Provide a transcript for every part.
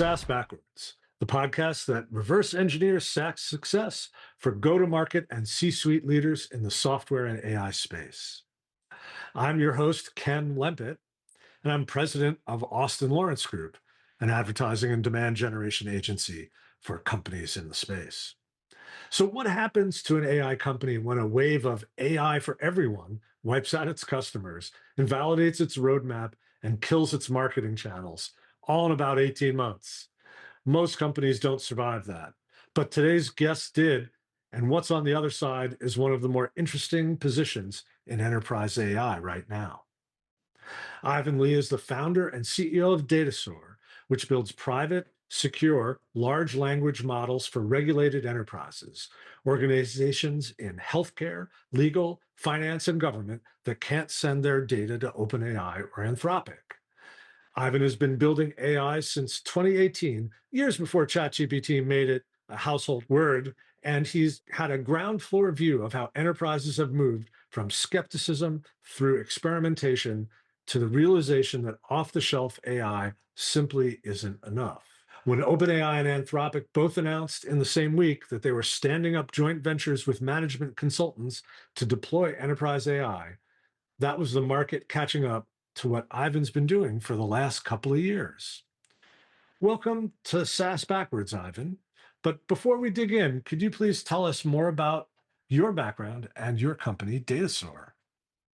SaaS Backwards, the podcast that reverse engineers SaaS success for go to market and C suite leaders in the software and AI space. I'm your host, Ken Lempet, and I'm president of Austin Lawrence Group, an advertising and demand generation agency for companies in the space. So, what happens to an AI company when a wave of AI for everyone wipes out its customers, invalidates its roadmap, and kills its marketing channels, all in about 18 months? Most companies don't survive that. But today's guest did. And what's on the other side is one of the more interesting positions in enterprise AI right now. Ivan Lee is the founder and CEO of Datasaur, which builds private, secure, large language models for regulated enterprises, organizations in healthcare, legal, finance, and government that can't send their data to OpenAI or Anthropic. Ivan has been building AI since 2018, years before ChatGPT made it a household word, and he's had a ground floor view of how enterprises have moved from skepticism through experimentation to the realization that off-the-shelf AI simply isn't enough. When OpenAI and Anthropic both announced in the same week that they were standing up joint ventures with management consultants to deploy enterprise AI, that was the market catching up to what Ivan's been doing for the last couple of years. Welcome to SaaS Backwards, Ivan. But before we dig in, could you please tell us more about your background and your company, Datasaur?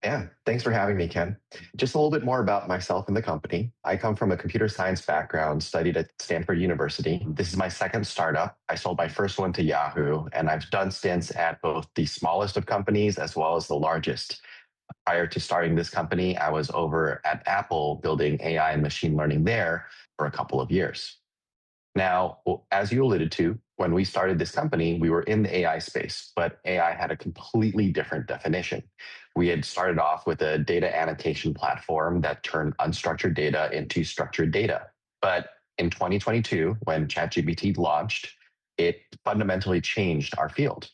Yeah, thanks for having me, Ken. Just a little bit more about myself and the company. I come from a computer science background, studied at Stanford University. This is my second startup. I sold my first one to Yahoo, and I've done stints at both the smallest of companies as well as the largest. Prior to starting this company, I was over at Apple building AI and machine learning there for a couple of years. Now, as you alluded to, when we started this company, we were in the AI space, but AI had a completely different definition. We had started off with a data annotation platform that turned unstructured data into structured data. But in 2022, when ChatGPT launched, it fundamentally changed our field.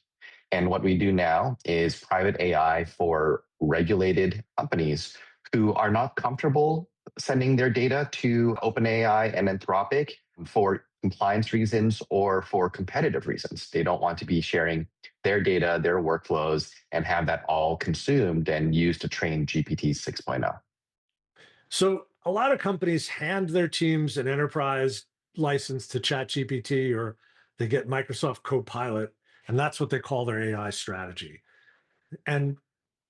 And what we do now is private AI for regulated companies who are not comfortable sending their data to OpenAI and Anthropic for compliance reasons or for competitive reasons. They don't want to be sharing their data, their workflows, and have that all consumed and used to train GPT 6.0. So, a lot of companies hand their teams an enterprise license to ChatGPT, or they get Microsoft Copilot, and that's what they call their AI strategy. And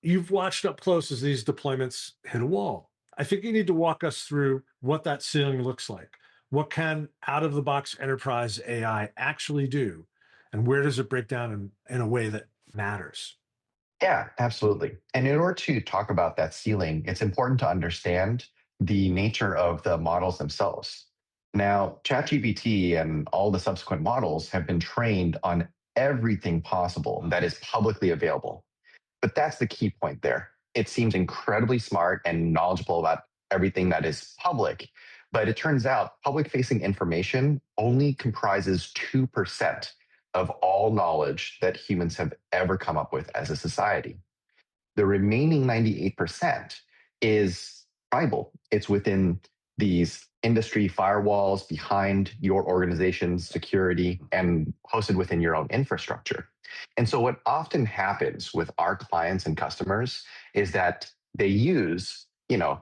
you've watched up close as these deployments hit a wall. I think you need to walk us through what that ceiling looks like. What can out of the box enterprise AI actually do? And where does it break down in a way that matters? Yeah, absolutely. And in order to talk about that ceiling, it's important to understand the nature of the models themselves. Now, ChatGPT and all the subsequent models have been trained on everything possible that is publicly available. But that's the key point there. It seems incredibly smart and knowledgeable about everything that is public. But it turns out public-facing information only comprises 2% of all knowledge that humans have ever come up with as a society. The remaining 98% is tribal. It's within these industry firewalls behind your organization's security and hosted within your own infrastructure. And so what often happens with our clients and customers is that they use,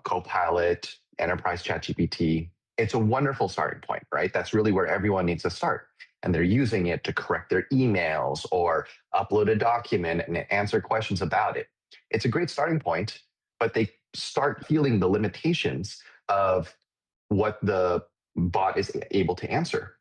Copilot, Enterprise ChatGPT. It's a wonderful starting point, right? That's really where everyone needs to start. And they're using it to correct their emails or upload a document and answer questions about it. It's a great starting point, but they start feeling the limitations of what the bot is able to answer.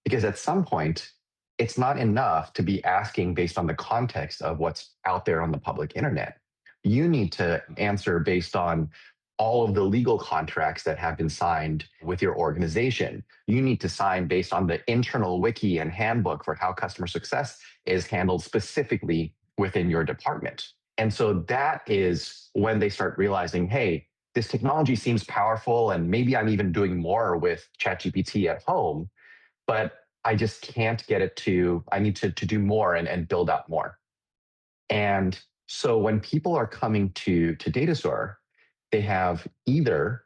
Because at some point, it's not enough to be asking based on the context of what's out there on the public internet. You need to answer based on all of the legal contracts that have been signed with your organization. You need to sign based on the internal wiki and handbook for how customer success is handled specifically within your department. And so that is when they start realizing, hey, this technology seems powerful, and maybe I'm even doing more with ChatGPT at home, but I just can't get it I need to do more and build out more. And so when people are coming to Datasaur, they have either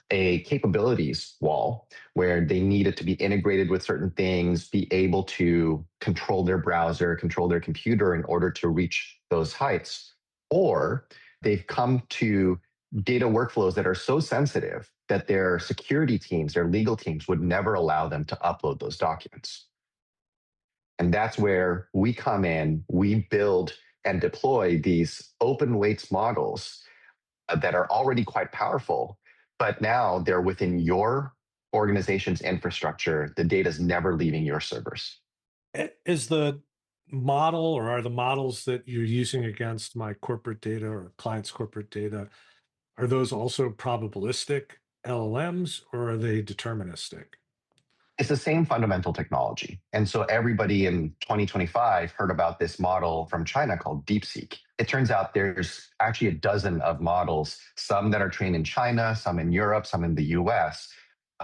a capabilities wall where they needed to be integrated with certain things, be able to control their browser, control their computer in order to reach those heights. Or they've come to data workflows that are so sensitive that their security teams, their legal teams would never allow them to upload those documents. And that's where we come in, we build and deploy these open weights models that are already quite powerful, but now they're within your organization's infrastructure. The data is never leaving your servers. Is the model, or are the models that you're using against my corporate data or clients' corporate data, are those also probabilistic LLMs, or are they deterministic? It's the same fundamental technology. And so everybody in 2025 heard about this model from China called DeepSeek. It turns out there's actually a dozen of models, some that are trained in China, some in Europe, some in the US.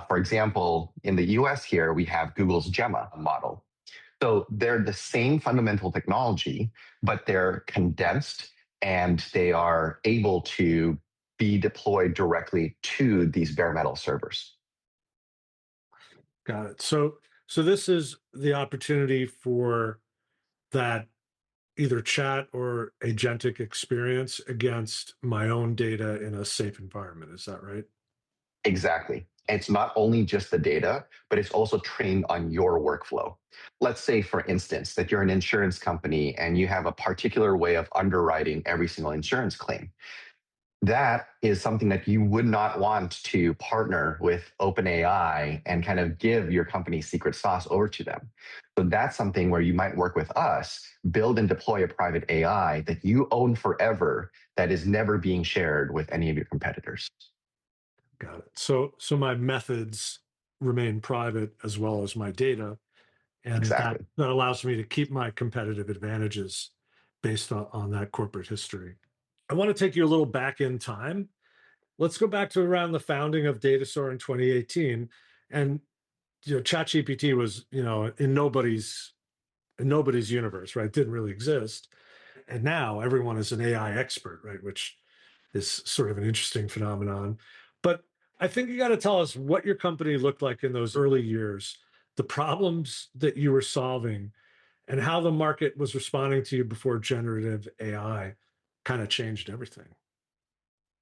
For example, in the US here, we have Google's Gemma model. So they're the same fundamental technology, but they're condensed and they are able to be deployed directly to these bare metal servers. Got it. So this is the opportunity for that either chat or agentic experience against my own data in a safe environment. Is that right? Exactly. It's not only just the data, but it's also trained on your workflow. Let's say, for instance, that you're an insurance company and you have a particular way of underwriting every single insurance claim. That is something that you would not want to partner with OpenAI and kind of give your company's secret sauce over to them. So that's something where you might work with us, build and deploy a private AI that you own forever that is never being shared with any of your competitors. Got it. So my methods remain private as well as my data, and that Exactly. that allows me to keep my competitive advantages based on that corporate history. I want to take you a little back in time. Let's go back to around the founding of Datasaur in 2018, and ChatGPT was in nobody's universe, right? Didn't really exist, and now everyone is an AI expert, right? Which is sort of an interesting phenomenon. But I think you got to tell us what your company looked like in those early years, the problems that you were solving, and how the market was responding to you before generative AI kind of changed everything.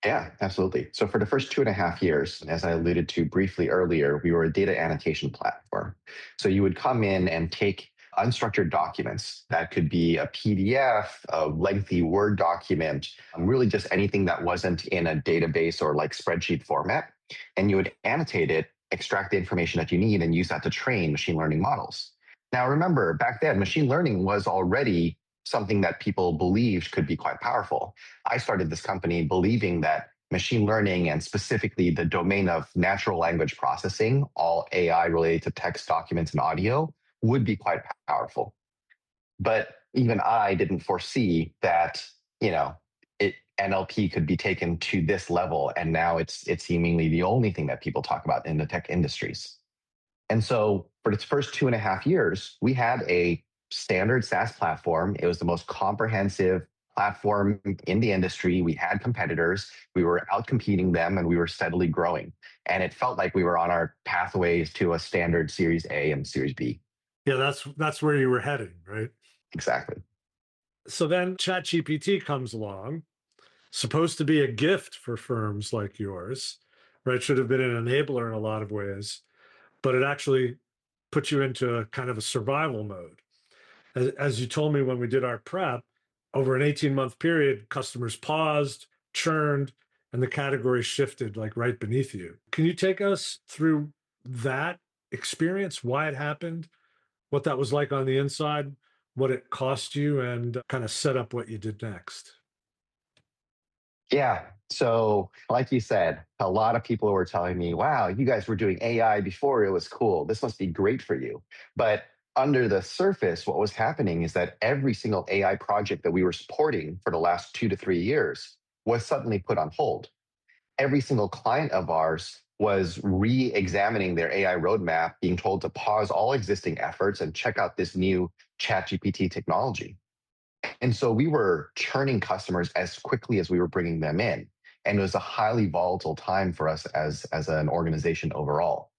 Yeah, absolutely. So for the first 2.5 years, as I alluded to briefly earlier, we were a data annotation platform. So you would come in and take unstructured documents. That could be a PDF, a lengthy Word document, really just anything that wasn't in a database or like spreadsheet format. And you would annotate it, extract the information that you need, and use that to train machine learning models. Now, remember, back then, machine learning was already something that people believed could be quite powerful. I started this company believing that machine learning and specifically the domain of natural language processing, all AI related to text, documents, and audio, would be quite powerful. But even I didn't foresee that, NLP could be taken to this level, and now it's seemingly the only thing that people talk about in the tech industries. And so for its first 2.5 years, we had a standard SaaS platform. It was the most comprehensive platform in the industry. We had competitors. We were out competing them and we were steadily growing. And it felt like we were on our pathways to a standard Series A and Series B. Yeah, that's where you were heading, right? Exactly. So then ChatGPT comes along, supposed to be a gift for firms like yours, right? Should have been an enabler in a lot of ways, but it actually put you into a kind of a survival mode. As you told me when we did our prep, over an 18-month period, customers paused, churned, and the category shifted like right beneath you. Can you take us through that experience, why it happened, what that was like on the inside, what it cost you, and kind of set up what you did next? Yeah. So, like you said, a lot of people were telling me, wow, you guys were doing AI before it was cool. This must be great for you. But under the surface, what was happening is that every single AI project that we were supporting for the last 2 to 3 years was suddenly put on hold. Every single client of ours was re examining their AI roadmap, being told to pause all existing efforts and check out this new ChatGPT technology. And so we were churning customers as quickly as we were bringing them in. And it was a highly volatile time for us as an organization overall.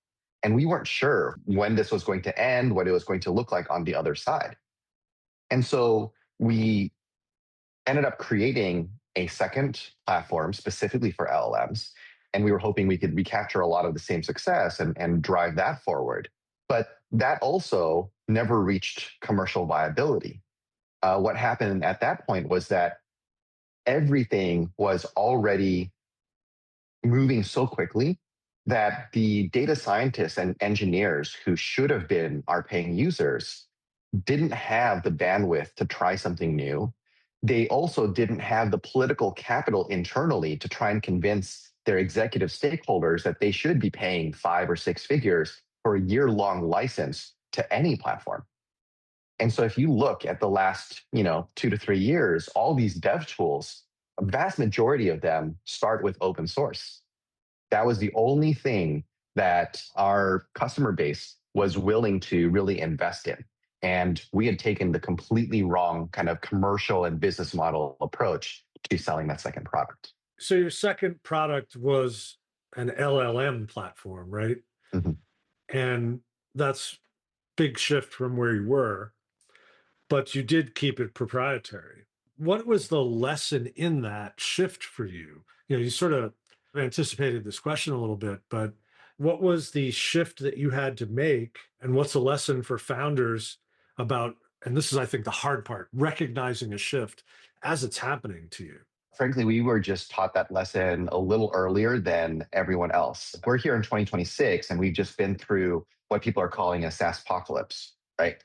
And we weren't sure when this was going to end, what it was going to look like on the other side. And so we ended up creating a second platform specifically for LLMs. And we were hoping we could recapture a lot of the same success and drive that forward. But that also never reached commercial viability. What happened at that point was that everything was already moving so quickly that the data scientists and engineers who should have been our paying users didn't have the bandwidth to try something new. They also didn't have the political capital internally to try and convince their executive stakeholders that they should be paying 5 or 6 figures for a year-long license to any platform. And so if you look at the last, 2 to 3 years, all these dev tools, a vast majority of them start with open source. That was the only thing that our customer base was willing to really invest in. And we had taken the completely wrong kind of commercial and business model approach to selling that second product. So your second product was an LLM platform, right? Mhm. And that's big shift from where you were, but you did keep it proprietary. What was the lesson in that shift for you? You sort of anticipated this question a little bit, but what was the shift that you had to make? And what's a lesson for founders about, and this is, I think, the hard part, recognizing a shift as it's happening to you? Frankly, we were just taught that lesson a little earlier than everyone else. We're here in 2026, and we've just been through what people are calling a SaaS apocalypse, right?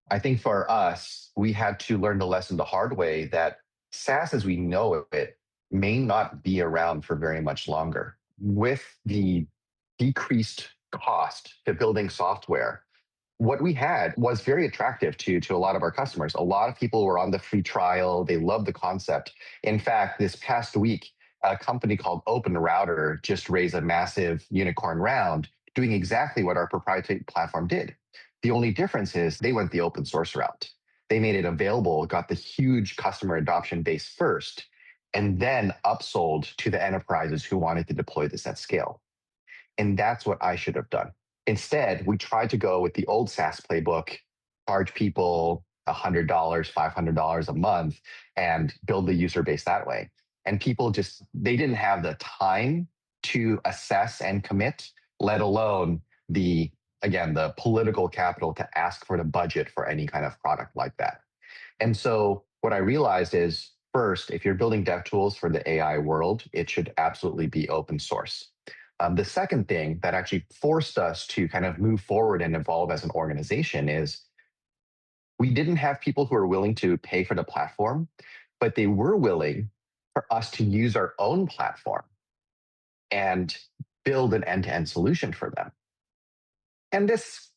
I think for us, we had to learn the lesson the hard way that SaaS as we know it may not be around for very much longer. With the decreased cost to building software, what we had was very attractive to a lot of our customers. A lot of people were on the free trial. They loved the concept. In fact, this past week, a company called Open Router just raised a massive unicorn round doing exactly what our proprietary platform did. The only difference is they went the open source route. They made it available, got the huge customer adoption base first, and then upsold to the enterprises who wanted to deploy this at scale. And that's what I should have done. Instead, we tried to go with the old SaaS playbook, charge people $100, $500 a month, and build the user base that way. And people they didn't have the time to assess and commit, let alone again, the political capital to ask for the budget for any kind of product like that. And so what I realized is, first, if you're building dev tools for the AI world, it should absolutely be open source. The second thing that actually forced us to kind of move forward and evolve as an organization is we didn't have people who were willing to pay for the platform, but they were willing for us to use our own platform and build an end-to-end solution for them. And this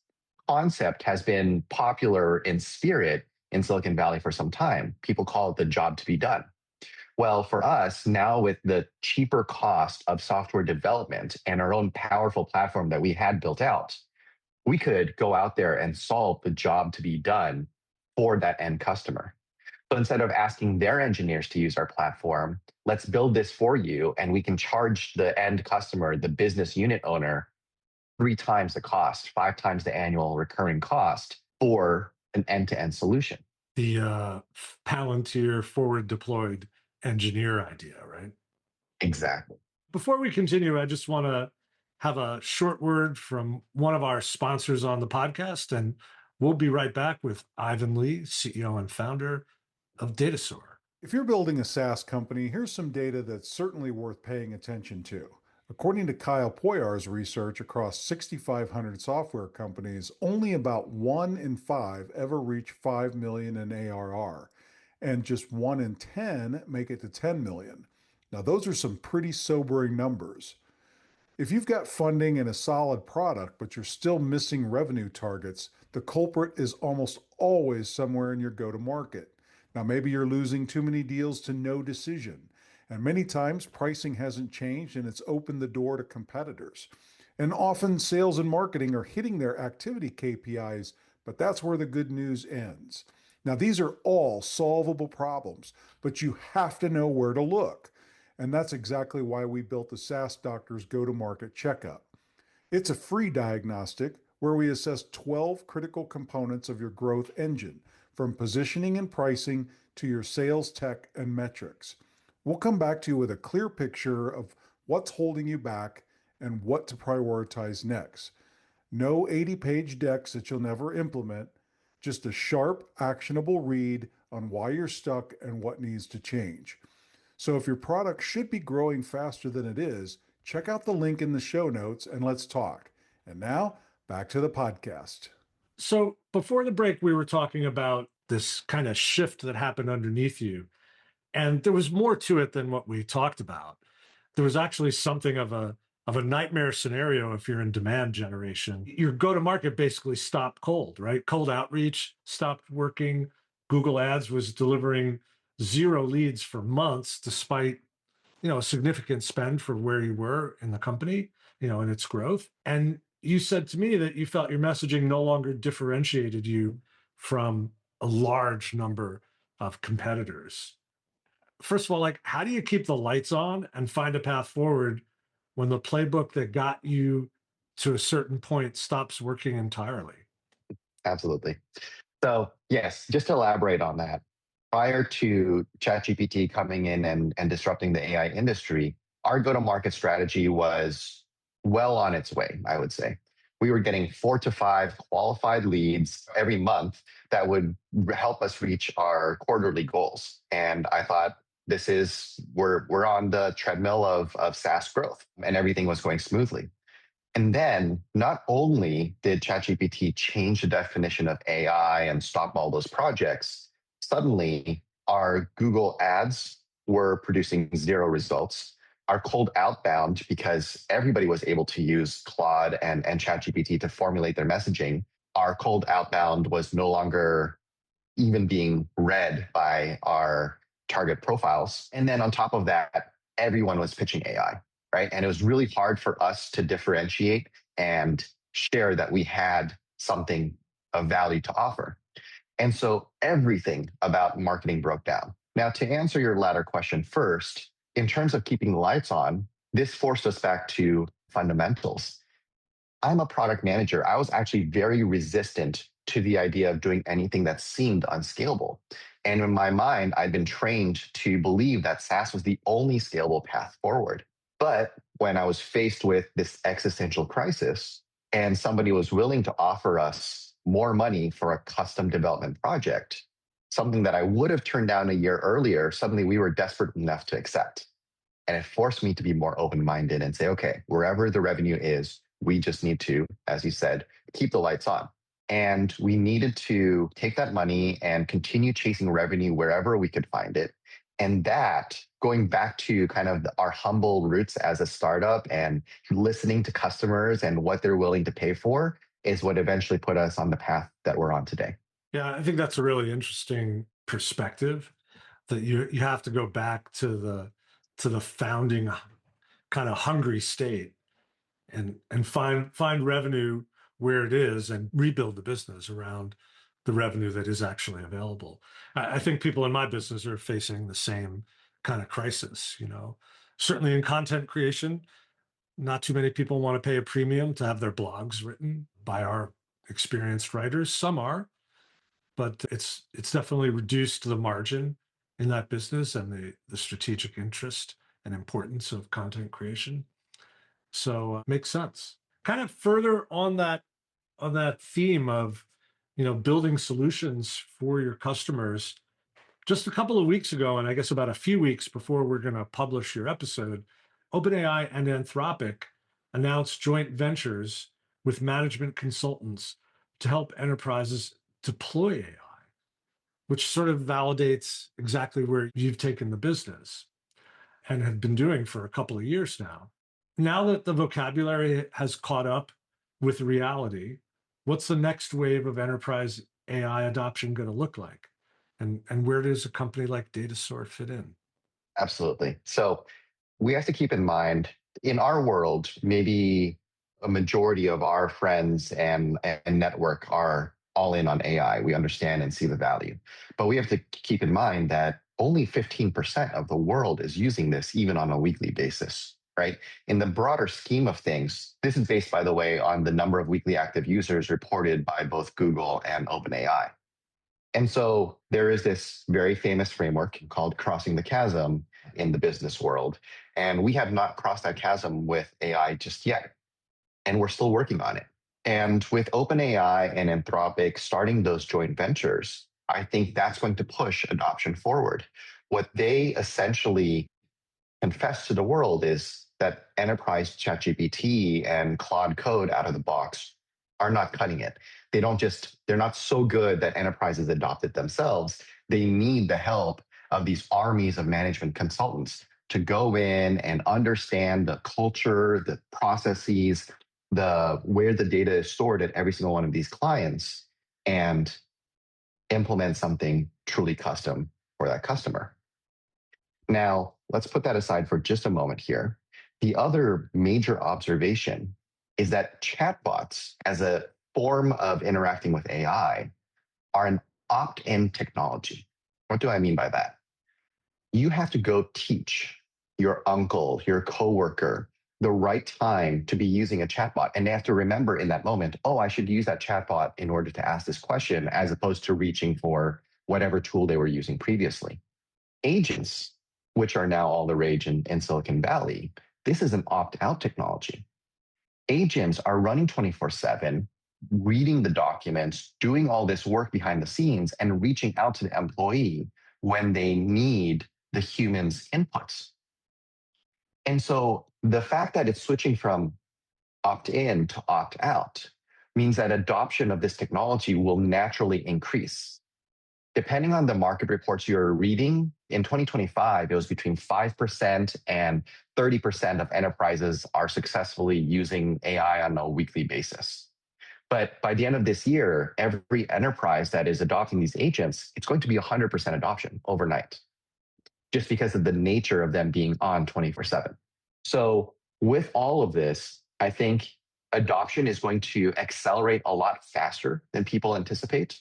concept has been popular in spirit in Silicon Valley for some time. People call it the job to be done. Well, for us, now with the cheaper cost of software development and our own powerful platform that we had built out, we could go out there and solve the job to be done for that end customer. So instead of asking their engineers to use our platform, let's build this for you, and we can charge the end customer, the business unit owner, 3 times the cost, 5 times the annual recurring cost for an end-to-end solution. The Palantir forward deployed engineer idea, right? Exactly. Before we continue, I just want to have a short word from one of our sponsors on the podcast, and we'll be right back with Ivan Lee, CEO and founder of Datasaur. If you're building a SaaS company, here's some data that's certainly worth paying attention to. According to Kyle Poyar's research across 6,500 software companies, only about 1 in 5 ever reach 5 million in ARR, and just 1 in 10 make it to 10 million. Now, those are some pretty sobering numbers. If you've got funding and a solid product, but you're still missing revenue targets, the culprit is almost always somewhere in your go-to-market. Now, maybe you're losing too many deals to no decision. And many times pricing hasn't changed and it's opened the door to competitors. And often sales and marketing are hitting their activity KPIs, but that's where the good news ends. Now, these are all solvable problems, but you have to know where to look. And that's exactly why we built the SaaS Doctor's Go-to-Market Checkup. It's a free diagnostic where we assess 12 critical components of your growth engine, from positioning and pricing to your sales tech and metrics. We'll come back to you with a clear picture of what's holding you back and what to prioritize next. No 80-page decks that you'll never implement, just a sharp, actionable read on why you're stuck and what needs to change. So if your product should be growing faster than it is, check out the link in the show notes and let's talk. And now, back to the podcast. So before the break, we were talking about this kind of shift that happened underneath you. And there was more to it than what we talked about. There was actually something of a nightmare scenario if you're in demand generation. Your go-to-market basically stopped cold, right? Cold outreach stopped working. Google Ads was delivering 0 leads for months, despite a significant spend for where you were in the company, in its growth. And you said to me that you felt your messaging no longer differentiated you from a large number of competitors. First of all, like, how do you keep the lights on and find a path forward when the playbook that got you to a certain point stops working entirely? Absolutely. So yes, just to elaborate on that, prior to ChatGPT coming in and disrupting the AI industry, our go-to-market strategy was well on its way, I would say. We were getting 4 to 5 qualified leads every month that would help us reach our quarterly goals. And I thought, we're on the treadmill of SaaS growth, and everything was going smoothly. And then not only did ChatGPT change the definition of AI and stop all those projects, suddenly our Google ads were producing 0 results. Our cold outbound, because everybody was able to use Claude and ChatGPT to formulate their messaging, our cold outbound was no longer even being read by our target profiles. And then on top of that, everyone was pitching AI, right? And it was really hard for us to differentiate and share that we had something of value to offer. And so everything about marketing broke down. Now, to answer your latter question first, in terms of keeping the lights on, this forced us back to fundamentals. I'm a product manager. I was actually very resistant to the idea of doing anything that seemed unscalable. And in my mind, I'd been trained to believe that SaaS was the only scalable path forward. But when I was faced with this existential crisis and somebody was willing to offer us more money for a custom development project, something that I would have turned down a year earlier, suddenly we were desperate enough to accept. And it forced me to be more open-minded and say, okay, wherever the revenue is, we just need to, as you said, keep the lights on. And we needed to take that money and continue chasing revenue wherever we could find it. And that, going back to kind of our humble roots as a startup and listening to customers and what they're willing to pay for, is what eventually put us on the path that we're on today. Yeah, I think that's a really interesting perspective, that you have to go back to the founding kind of hungry state and find revenue where it is and rebuild the business around the revenue that is actually available. I think people in my business are facing the same kind of crisis. Certainly in content creation, not too many people want to pay a premium to have their blogs written by our experienced writers. Some are, but it's definitely reduced the margin in that business and the strategic interest and importance of content creation. So makes sense. Kind of further on that theme of building solutions for your customers. Just a couple of weeks ago, and I guess about a few weeks before we're going to publish your episode, OpenAI and Anthropic announced joint ventures with management consultants to help enterprises deploy AI, which sort of validates exactly where you've taken the business and have been doing for a couple of years now. Now that the vocabulary has caught up with reality, what's the next wave of enterprise AI adoption going to look like? And where does a company like Datasaur fit in? Absolutely. So we have to keep in mind, in our world, maybe a majority of our friends and network are all in on AI. We understand and see the value. But we have to keep in mind that only 15% of the world is using this even on a weekly basis, right? In the broader scheme of things, this is based, by the way, on the number of weekly active users reported by both Google and OpenAI. And so there is this very famous framework called crossing the chasm in the business world. And we have not crossed that chasm with AI just yet. And we're still working on it. And with OpenAI and Anthropic starting those joint ventures, I think that's going to push adoption forward. What they essentially confess to the world is that enterprise ChatGPT and Claude Code out of the box are not cutting it. They're not so good that enterprises adopt it themselves. They need the help of these armies of management consultants to go in and understand the culture, the processes, where the data is stored at every single one of these clients and implement something truly custom for that customer. Now, let's put that aside for just a moment here. The other major observation is that chatbots, as a form of interacting with AI, are an opt-in technology. What do I mean by that? You have to go teach your uncle, your coworker, the right time to be using a chatbot. And they have to remember in that moment, oh, I should use that chatbot in order to ask this question, as opposed to reaching for whatever tool they were using previously. Agents, which are now all the rage in Silicon Valley, this is an opt-out technology. Agents are running 24/7, reading the documents, doing all this work behind the scenes, and reaching out to the employee when they need the human's inputs. And so the fact that it's switching from opt-in to opt-out means that adoption of this technology will naturally increase. Depending on the market reports you're reading, in 2025, it was between 5% and 30% of enterprises are successfully using AI on a weekly basis. But by the end of this year, every enterprise that is adopting these agents, it's going to be 100% adoption overnight, just because of the nature of them being on 24/7. So with all of this, I think adoption is going to accelerate a lot faster than people anticipate.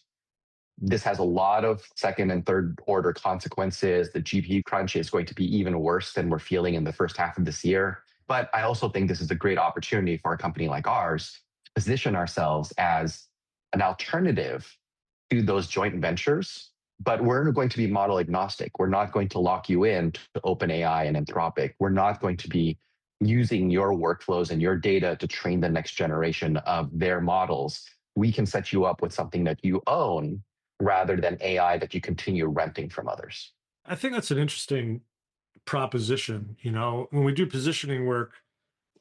This has a lot of second and third order consequences. The GPU crunch is going to be even worse than we're feeling in the first half of this year. But I also think this is a great opportunity for a company like ours to position ourselves as an alternative to those joint ventures. But we're going to be model agnostic. We're not going to lock you in to OpenAI and Anthropic. We're not going to be using your workflows and your data to train the next generation of their models. We can set you up with something that you own rather than AI that you continue renting from others. I think that's an interesting proposition. When we do positioning work,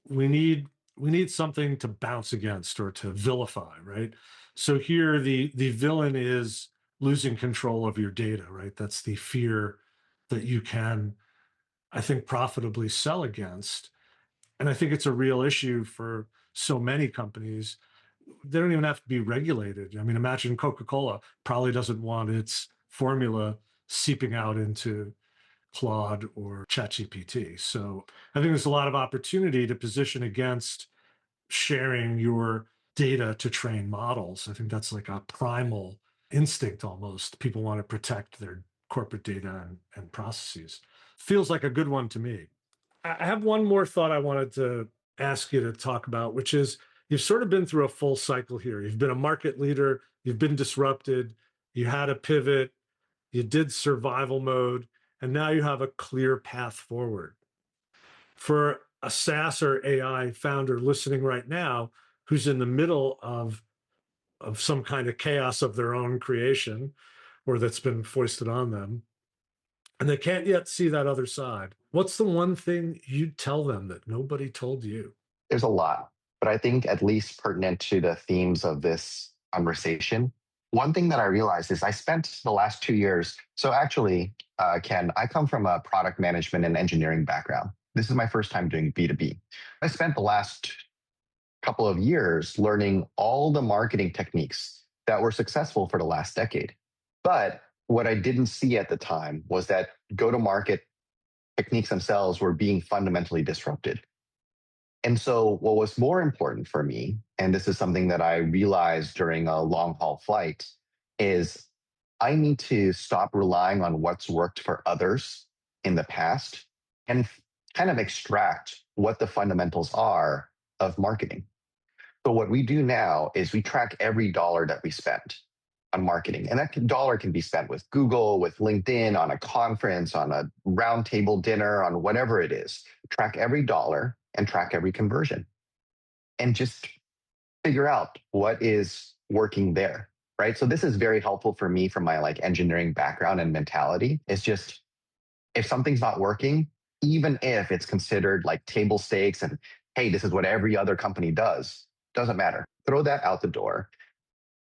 we need something to bounce against or to vilify, right? So here the villain is losing control of your data, right? That's the fear that you can, I think, profitably sell against. And I think it's a real issue for so many companies. They don't even have to be regulated. I mean, imagine Coca-Cola probably doesn't want its formula seeping out into Claude or ChatGPT. So I think there's a lot of opportunity to position against sharing your data to train models. I think that's like a primal instinct almost. People want to protect their corporate data and processes. Feels like a good one to me. I have one more thought I wanted to ask you to talk about, which is you've sort of been through a full cycle here. You've been a market leader, you've been disrupted, you had a pivot, you did survival mode, and now you have a clear path forward. For a SaaS or AI founder listening right now who's in the middle of some kind of chaos of their own creation or that's been foisted on them, and they can't yet see that other side, what's the one thing you'd tell them that nobody told you? There's a lot, but I think at least pertinent to the themes of this conversation, one thing that I realized is I spent the last 2 years. So actually, Ken, I come from a product management and engineering background. This is my first time doing B2B. I spent the last couple of years learning all the marketing techniques that were successful for the last decade. But what I didn't see at the time was that go-to-market techniques themselves were being fundamentally disrupted. And so what was more important for me, and this is something that I realized during a long haul flight, is I need to stop relying on what's worked for others in the past and kind of extract what the fundamentals are of marketing. So what we do now is we track every dollar that we spend on marketing. And that dollar can be spent with Google, with LinkedIn, on a conference, on a roundtable dinner, on whatever it is. Track every dollar and track every conversion. And just figure out what is working there, right? So this is very helpful for me from my like engineering background and mentality. It's just if something's not working, even if it's considered like table stakes and hey, this is what every other company does, doesn't matter. Throw that out the door.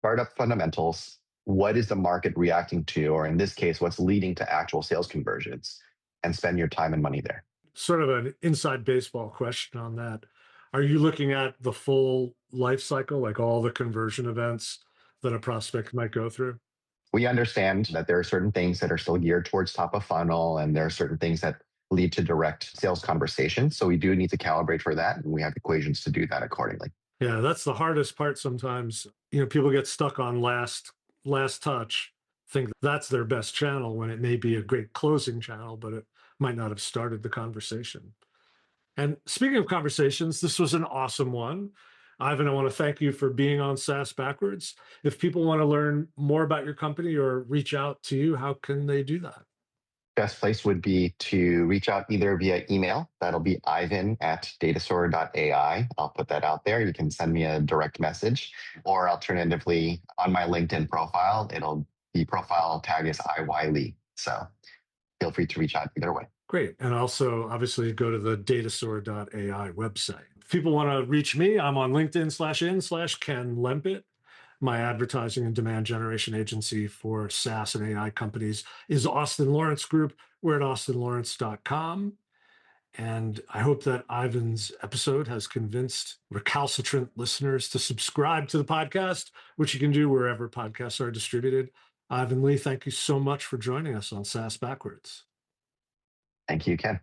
Start up fundamentals. What is the market reacting to, or in this case, what's leading to actual sales conversions, and spend your time and money there. Sort of an inside baseball question on that. Are you looking at the full life cycle, like all the conversion events that a prospect might go through? We understand that there are certain things that are still geared towards top of funnel, and there are certain things that lead to direct sales conversations. So we do need to calibrate for that, and we have equations to do that accordingly. Yeah, that's the hardest part sometimes. People get stuck on last touch, think that's their best channel when it may be a great closing channel, but it might not have started the conversation. And speaking of conversations, this was an awesome one. Ivan, I want to thank you for being on SaaS Backwards. If people want to learn more about your company or reach out to you, how can they do that? Best place would be to reach out either via email. That'll be ivan@datasaur.ai. I'll put that out there. You can send me a direct message, or alternatively, on my LinkedIn profile, it'll be profile tag is IY So feel free to reach out either way. Great. And also, obviously, go to the datasaur.ai website. If people want to reach me, I'm on LinkedIn/in/Ken Lempit. My advertising and demand generation agency for SaaS and AI companies is Austin Lawrence Group. We're at austinlawrence.com. And I hope that Ivan's episode has convinced recalcitrant listeners to subscribe to the podcast, which you can do wherever podcasts are distributed. Ivan Lee, thank you so much for joining us on SaaS Backwards. Thank you, Ken.